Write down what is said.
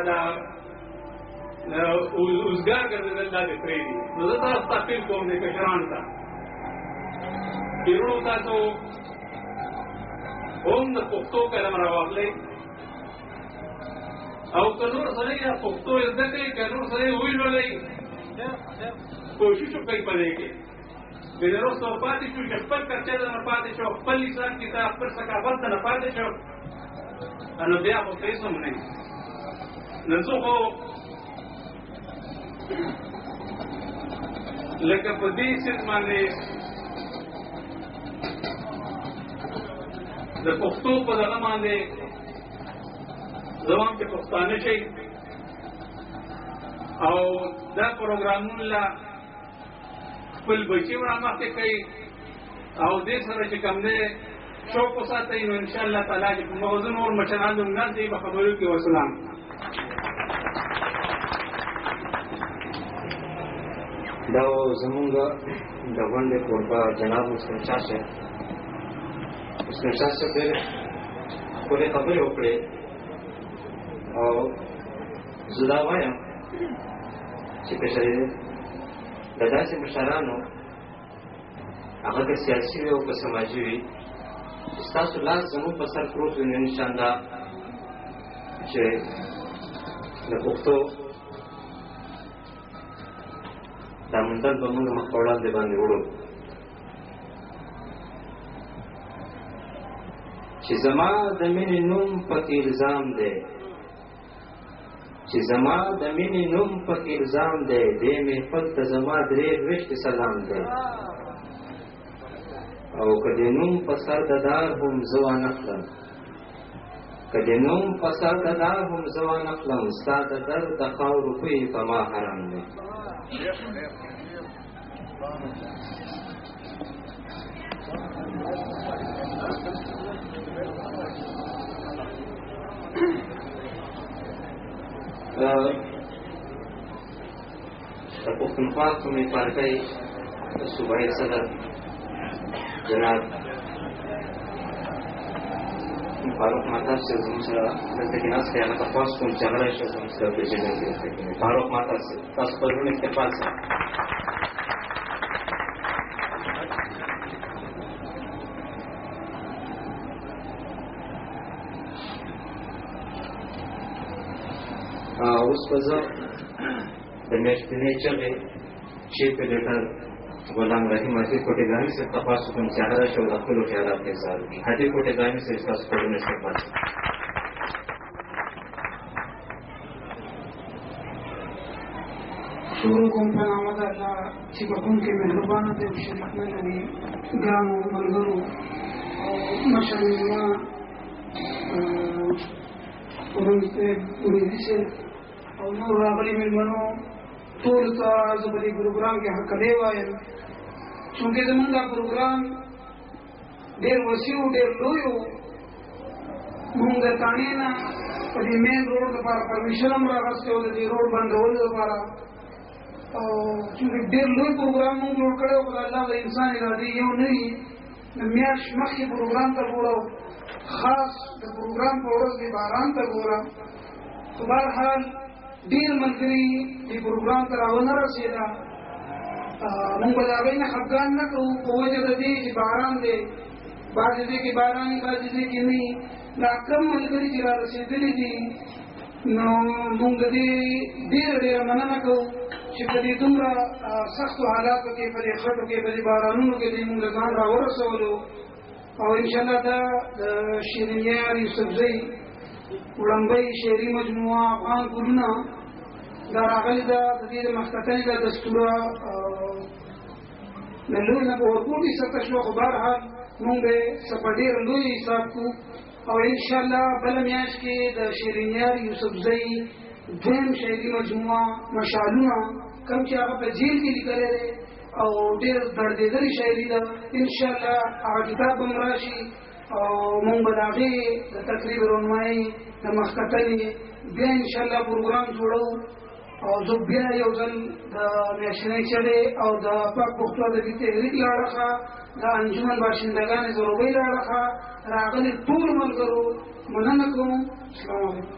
دا اوزګار ګرځېدل دا د پرېږدي. نو زه تاسو ته اپیل کوم د کشرانو ته چې وروڼو تاسو هم د پښتو قلم راواخلئ او که نور سړی پښتو زده کوي که نور سړی ولولئ کوشش وکړئ په دې کې بې د روسته پاتې شو چې خپل کلچر نه پاتې شو خپل لسان کتاب خپل ثقافت نه پاتې شو نو بیا خو هېڅ هم نه نن څو خو لکه په دې سیس باندې د پښتو په دغه باندې زمام چې پښتانه شي او دا پروګرامونه لا خپل بچي ورامخته کوي او دې سره چې کوم دی شوق وساتئ نو ان شاء الله تعالی چې موضوع نور مشران هم نه دي په خبرو کې وسلام. دا زمونږ د غونډې کوربه جناب مسلم شاه صاحب ډېرې ښکلې خبرې وکړې او زه دا وایم چې که چېرې د داسې مشرانو هغه که سیاسي وي او که سماجي وي ستاسو لاس زموږ په سر پروت وي نو انشاءالله چې د پښتو دا منډل به موږ مخ په وړاندې باندې وړو چې زما د مینې نوم پکې الزام دی چې زما د مینې نوم پکې الزام دی دې محفل ته زما درې ویشت سلام دی او که د نوم په سر د دار هم زه وانخلم که د نوم په سر د دار هم زه وانخلم ستا د درد د خاورو کوی په ما حرام دی. د پښتونخوا قومي پارټۍ د صوبایي صدر جناب فاروق ماهتاب صاحب زموږ سره دلته کې ناست دی هغه تپاس کوم چې هغه راشي زموږ سره پېژندل کېږي. فاروق ماهتاب صاحب تاسو خپل ورونه اکتفال سره اوس به زه د میاشتنۍ چغې چیف ایډیټر غلام رحیم حتیب کوټېګامي صاحب تپاس کوم چې هغه راشي او د خپلو خیالات یې اظهار وکړي. حتیب کوټېګامي صاحب تاسو خپل ورونه اکتفال سره شروع کوم په نامه د الله چې بخښونکی مهربانه دی او شریکونه لري. ګرانو ملګرو او مشرانو اورېدي صاحب او نور راغلي مېلمنو ټولو ته زه په دې پروګرام کې هرکلی وایم چونکې زمونږ دا پروګرام ډېر وسیع و ډېر لوی و. مونږ د تاڼې نه په دې مین روډ لپاره پرمیشن هم راغستی و د دې روډ بندولو لپاره او چونکې ډېر لوی پروګرام مونږ جوړ کړی و. خو د الله د انسان ارادې یو نه وي. د میاشت مخکې پروګرام ته ګوره خاص د پروګرام په ورځ دې باران ته ګوره خو بهرحال ډېر ملګري دې پروګرام ته راونه رسېده. مونږ به د هغوی نه خفګان نه کوو په وجه د دې چې باران دی. بعضې ځای کې باران وي بعضې ځای کې نه وي. دا کم ملګري چې را رسېدلي دي نو مونږ د دې ډېره مننه کوو چې په دې دومره سختو حالاتو کې په دې خټو کې په دې بارانونو کې دې مونږ ځان را ورسولو. او انشاءالله دا د شیرینیار یوسفزۍ وړاندې شعري مجموعه افغان ګلونه دا راغلې ده د دې د مخکتنې د دستوره د لوی نه په ورکوټي سطح شوه خو بهرحال مونږ به څه په ډېر لوی حساب کړو او انشاءالله بله میاشت کې د شیرینیار یوسفزۍ دویم شعري مجموعه مشعلونه کوم چې هغه په جیل کې لیکلی دی او ډېر دردېدلې شاعري ده انشاءالله هغه کتاب به م راشي او مونږ به د هغې د تقریب رونمایي د مخکتنې بیا انشاءالله پروګرام جوړوو او زه بیا یو ځل د میاشتنۍ چغې او د پاک پښتو ادبي تحریک له اړخه د انجمن باشندګانې ضروبۍ له اړخه راغلي ټولو ملګرو مننه کوم. السلام علیکم.